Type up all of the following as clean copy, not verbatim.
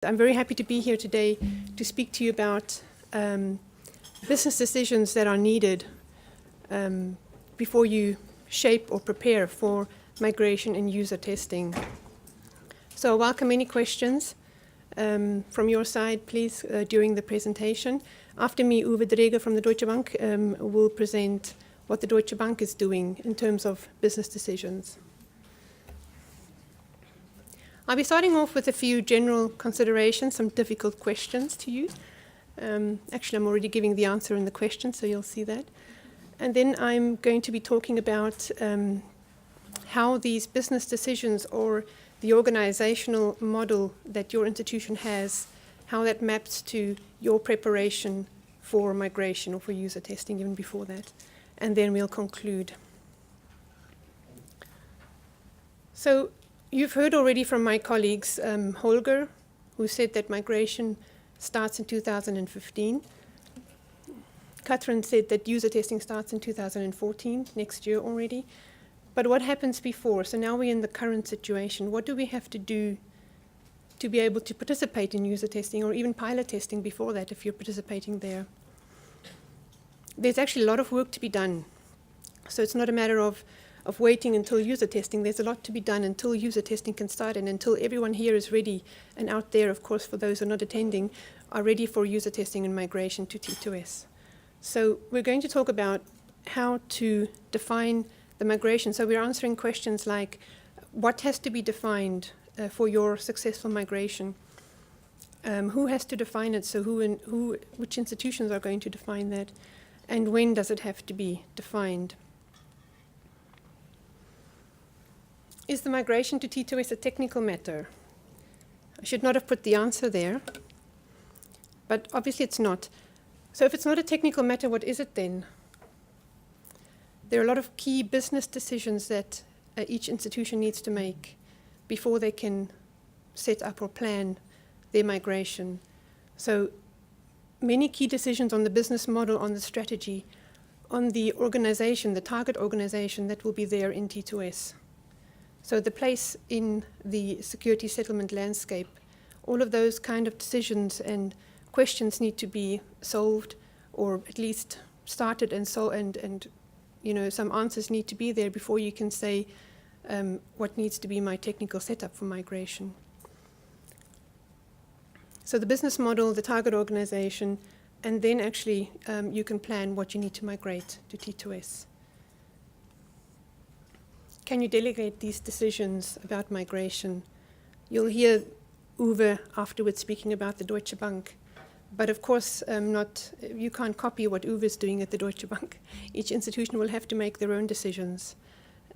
I'm very happy to be here today to speak to you about business decisions that are needed before you shape or prepare for migration and user testing. So I welcome any questions from your side, please, during the presentation. After me, Uwe Dreger from the Deutsche Bank will present what the Deutsche Bank is doing in terms of business decisions. I'll be starting off with a few general considerations, some difficult questions to you. Actually, I'm already giving the answer in the question, so you'll see that. And then I'm going to be talking about how these business decisions or the organizational model that your institution has, how that maps to your preparation for migration or for user testing even before that. And then we'll conclude. So you've heard already from my colleagues, Holger, who said that migration starts in 2015. Katrin said that user testing starts in 2014, next year already. But what happens before? So now we're in the current situation. What do we have to do to be able to participate in user testing or even pilot testing before that if you're participating there? There's actually a lot of work to be done. So it's not a matter of waiting until user testing. There's a lot to be done until user testing can start and until everyone here is ready and out there, of course, for those who are not attending, are ready for user testing and migration to T2S. So we're going to talk about how to define the migration. So we're answering questions like, what has to be defined for your successful migration? Who has to define it? So which institutions are going to define that? And when does it have to be defined? Is the migration to T2S a technical matter? I should not have put the answer there, but obviously it's not. So if it's not a technical matter, what is it then? There are a lot of key business decisions that each institution needs to make before they can set up or plan their migration. So many key decisions on the business model, on the strategy, on the organization, the target organization that will be there in T2S. So the place in the security settlement landscape, all of those kind of decisions and questions need to be solved, or at least started and some answers need to be there before you can say what needs to be my technical setup for migration. So the business model, the target organization, and then actually you can plan what you need to migrate to T2S. Can you delegate these decisions about migration? You'll hear Uwe afterwards speaking about the Deutsche Bank. But of course, you can't copy what Uwe is doing at the Deutsche Bank. Each institution will have to make their own decisions,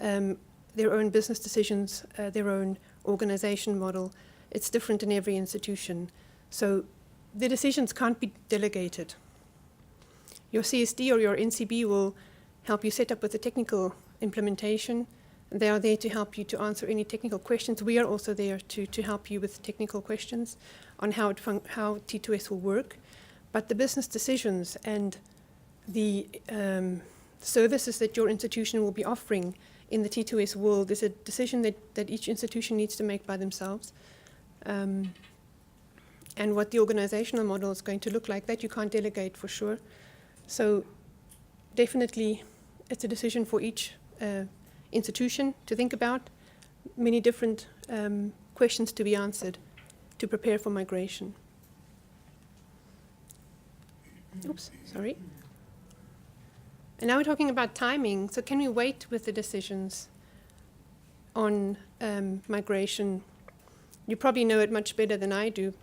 their own business decisions, their own organization model. It's different in every institution. So the decisions can't be delegated. Your CSD or your NCB will help you set up with the technical implementation. They are there to help you to answer any technical questions. We are also there to help you with technical questions on how T2S will work. But the business decisions and the services that your institution will be offering in the T2S world is a decision that each institution needs to make by themselves. And what the organizational model is going to look like, that you can't delegate for sure. So definitely it's a decision for each institution to think about, many different questions to be answered to prepare for migration. Oops, sorry. And now we're talking about timing. So can we wait with the decisions on migration? You probably know it much better than I do.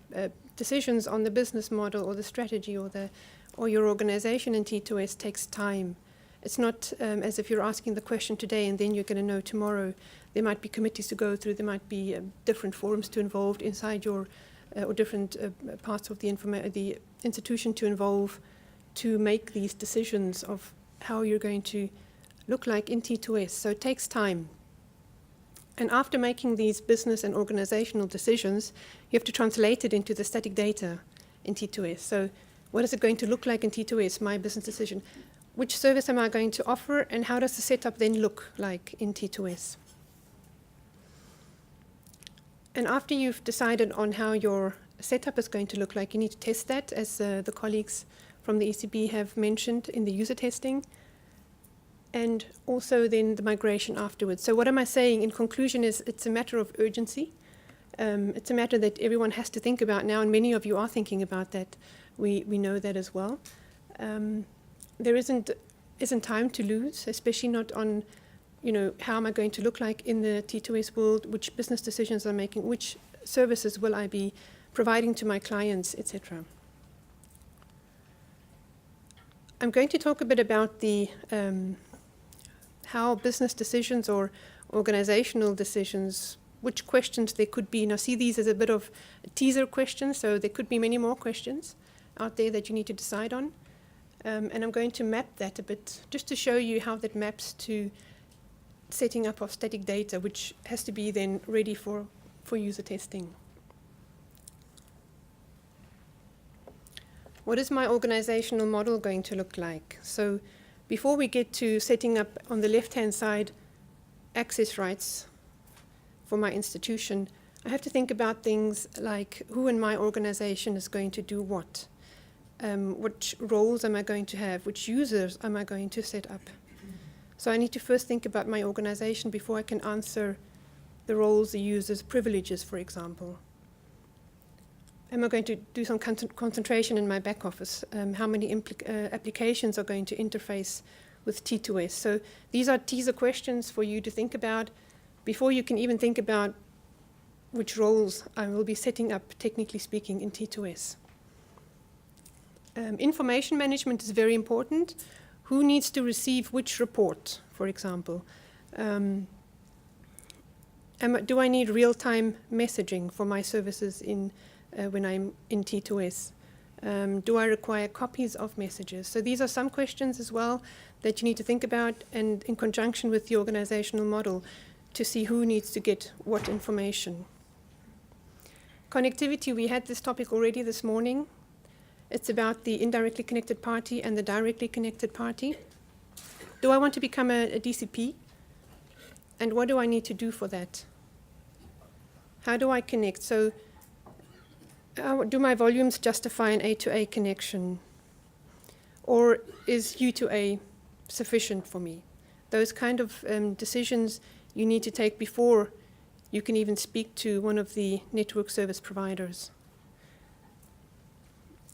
Decisions on the business model or the strategy or your organization in T2S takes time. It's not as if you're asking the question today and then you're going to know tomorrow. There might be committees to go through. There might be different forums to involve inside your or different parts of the institution to involve to make these decisions of how you're going to look like in T2S. So it takes time. And after making these business and organizational decisions, you have to translate it into the static data in T2S. So what is it going to look like in T2S, my business decision? Which service am I going to offer, and how does the setup then look like in T2S? And after you've decided on how your setup is going to look like. You need to test that, as the colleagues from the ECB have mentioned in the user testing, and also then the migration afterwards. So what am I saying in conclusion is it's a matter of urgency. It's a matter that everyone has to think about now, and many of you are thinking about that. We know that as well. There isn't time to lose, especially not on, how am I going to look like in the T2S world, which business decisions I'm making, which services will I be providing to my clients, etc. I'm going to talk a bit about the how business decisions or organizational decisions, which questions there could be. Now, see these as a bit of a teaser question, so there could be many more questions out there that you need to decide on. And I'm going to map that a bit, just to show you how that maps to setting up of static data, which has to be then ready for user testing. What is my organizational model going to look like? So before we get to setting up on the left-hand side access rights for my institution, I have to think about things like who in my organization is going to do what. Which roles am I going to have? Which users am I going to set up? So I need to first think about my organization before I can answer the roles, the users, privileges, for example. Am I going to do some concentration in my back office? How many applications are going to interface with T2S? So these are teaser questions for you to think about before you can even think about which roles I will be setting up, technically speaking, in T2S. Information management is very important. Who needs to receive which report, for example? Do I need real-time messaging for my services when I'm in T2S? Do I require copies of messages? So these are some questions as well that you need to think about, and in conjunction with the organizational model to see who needs to get what information. Connectivity, we had this topic already this morning. It's about the indirectly connected party and the directly connected party. Do I want to become a DCP? And what do I need to do for that? How do I connect? So do my volumes justify an A-to-A connection? Or is U-to-A sufficient for me? Those kind of decisions you need to take before you can even speak to one of the network service providers.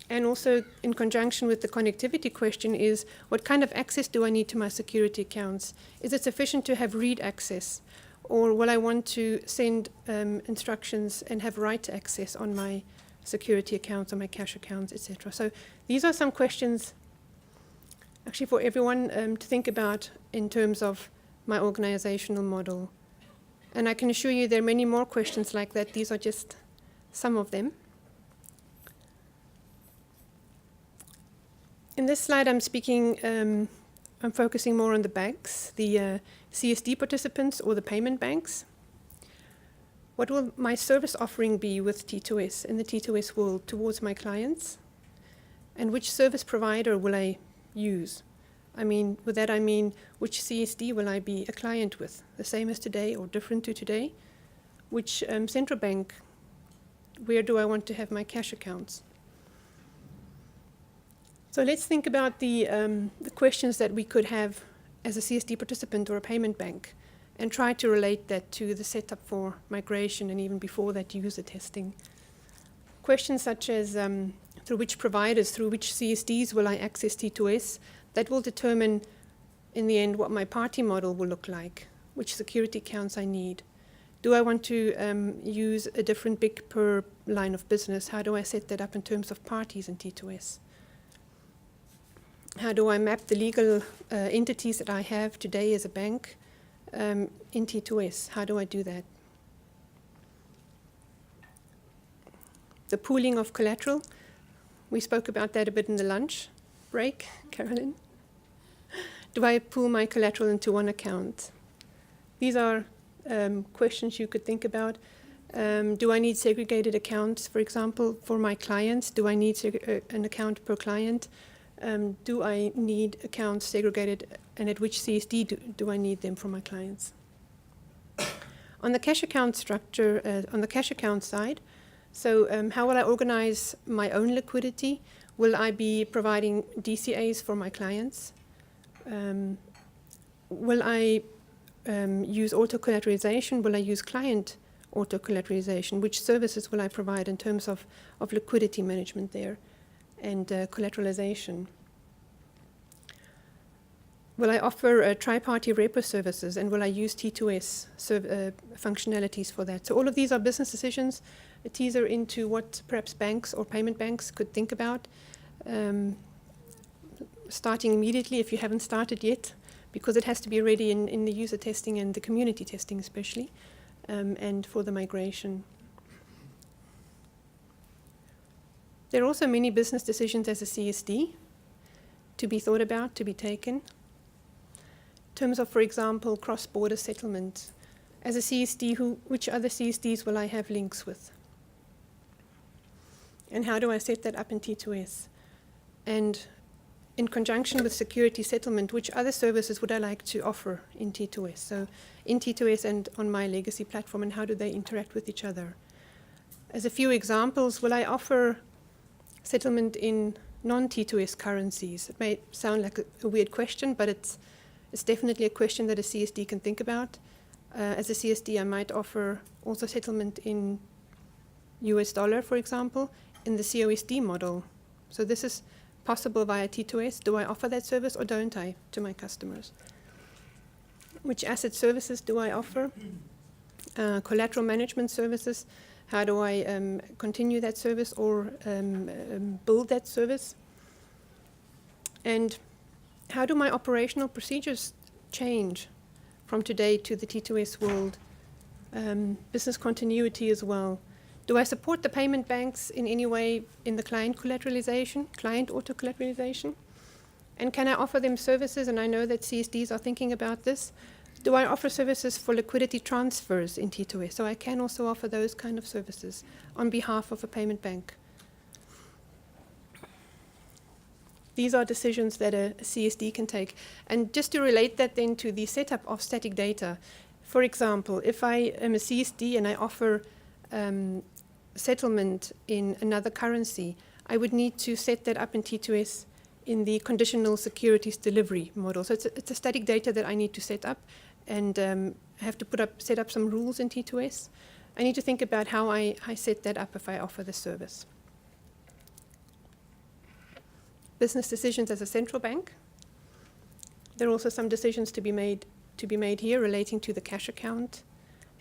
And also, in conjunction with the connectivity question, is what kind of access do I need to my security accounts? Is it sufficient to have read access? Or will I want to send instructions and have write access on my security accounts, on my cash accounts, etc.? So these are some questions, actually, for everyone to think about in terms of my organizational model. And I can assure you there are many more questions like that. These are just some of them. In this slide, I'm focusing more on the banks, the CSD participants or the payment banks. What will my service offering be with T2S in the T2S world towards my clients? And which service provider will I use? With that I mean, which CSD will I be a client with? The same as today or different to today? Which central bank? Where do I want to have my cash accounts? So let's think about the questions that we could have as a CSD participant or a payment bank, and try to relate that to the setup for migration and even before that user testing. Questions such as through which providers, through which CSDs will I access T2S? That will determine in the end what my party model will look like, which security accounts I need. Do I want to use a different BIC per line of business? How do I set that up in terms of parties in T2S? How do I map the legal entities that I have today as a bank in T2S? How do I do that? The pooling of collateral. We spoke about that a bit in the lunch break, Carolyn. Do I pool my collateral into one account? These are questions you could think about. Do I need segregated accounts, for example, for my clients? Do I need an account per client? Do I need accounts segregated, and at which CSD do I need them for my clients? On the cash account structure, on the cash account side, So how will I organize my own liquidity? Will I be providing DCAs for my clients? Will I use auto-collateralization? Will I use client auto-collateralization? Which services will I provide in terms of liquidity management there and collateralization? Will I offer tri-party repo services, and will I use T2S functionalities for that? So all of these are business decisions, a teaser into what perhaps banks or payment banks could think about, starting immediately if you haven't started yet, because it has to be ready in the user testing and the community testing especially, and for the migration. There are also many business decisions as a CSD to be thought about, to be taken. In terms of, for example, cross-border settlement. As a CSD, which other CSDs will I have links with? And how do I set that up in T2S? And in conjunction with security settlement, which other services would I like to offer in T2S? So in T2S and on my legacy platform, and how do they interact with each other? As a few examples, will I offer settlement in non-T2S currencies? It may sound like a weird question, but it's definitely a question that a CSD can think about. As a CSD, I might offer also settlement in US dollar, for example, in the COSD model. So this is possible via T2S. Do I offer that service or don't I to my customers? Which asset services do I offer? Collateral management services. How do I continue that service or build that service? And how do my operational procedures change from today to the T2S world? Business continuity as well. Do I support the payment banks in any way in the client collateralization, client auto-collateralization? And can I offer them services? And I know that CSDs are thinking about this. Do I offer services for liquidity transfers in T2S? So I can also offer those kind of services on behalf of a payment bank. These are decisions that a CSD can take. And just to relate that then to the setup of static data, for example, if I am a CSD and I offer settlement in another currency, I would need to set that up in T2S in the conditional securities delivery model. So it's a static data that I need to set up, and I have to set up some rules in T2S. I need to think about how I set that up if I offer the service. Business decisions as a central bank. There are also some decisions to be made here relating to the cash account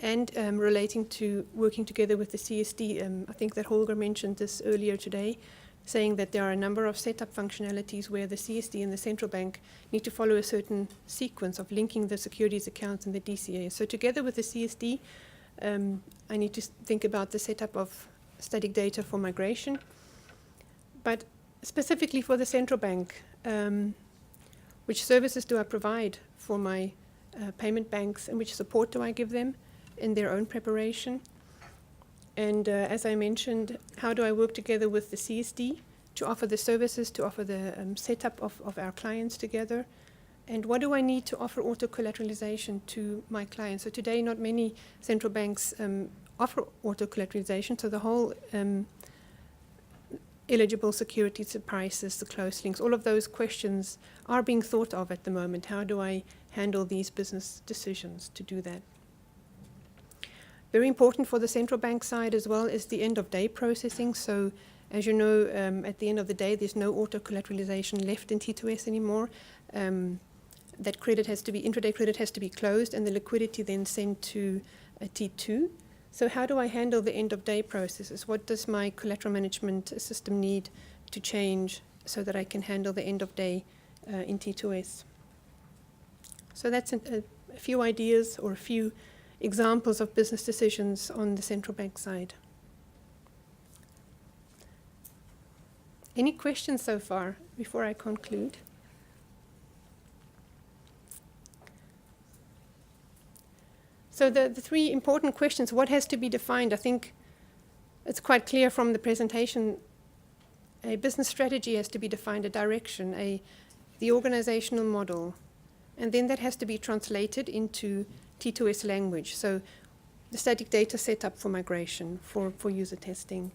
and relating to working together with the CSD. I think that Holger mentioned this earlier today, saying that there are a number of setup functionalities where the CSD and the central bank need to follow a certain sequence of linking the securities accounts and the DCA. So together with the CSD, I need to think about the setup of static data for migration. But specifically for the central bank, which services do I provide for my payment banks, and which support do I give them in their own preparation? And as I mentioned, how do I work together with the CSD to offer the services, to offer the setup of our clients together? And what do I need to offer auto-collateralization to my clients? So today, not many central banks offer auto-collateralization, so the whole eligible securities, the prices, the close links, all of those questions are being thought of at the moment. How do I handle these business decisions to do that? Very important for the central bank side as well is the end-of-day processing. So as you know, at the end of the day, there's no auto-collateralization left in T2S anymore. That credit has to be, intraday credit has to be closed, and the liquidity then sent to a T2. So how do I handle the end-of-day processes? What does my collateral management system need to change so that I can handle the end-of-day in T2S? So that's a few ideas or a few examples of business decisions on the central bank side. Any questions so far before I conclude? So the three important questions: what has to be defined? I think it's quite clear from the presentation. A business strategy has to be defined, a direction, the organizational model, and then that has to be translated into T2S language. So the static data setup for migration, for user testing.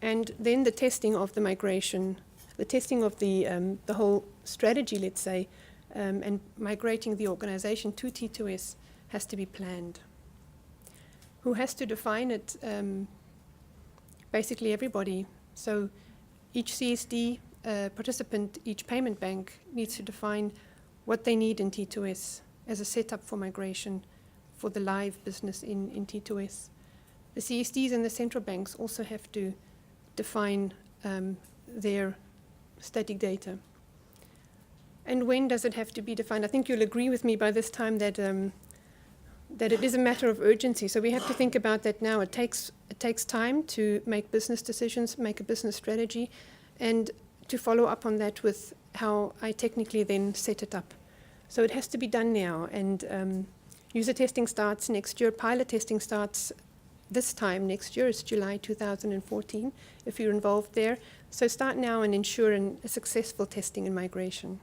And then the testing of the migration, the testing of the whole strategy, let's say, and migrating the organization to T2S has to be planned. Who has to define it? Basically everybody. So each CSD participant, each payment bank needs to define what they need in T2S as a setup for migration for the live business in T2S. The CSDs and the central banks also have to define their static data. And when does it have to be defined? I think you'll agree with me by this time that that it is a matter of urgency. So we have to think about that now. It takes time to make business decisions, make a business strategy, and to follow up on that with how I technically then set it up. So it has to be done now. And user testing starts next year. Pilot testing starts this time next year. It's July 2014, if you're involved there. So start now and ensure a successful testing and migration.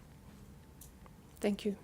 Thank you.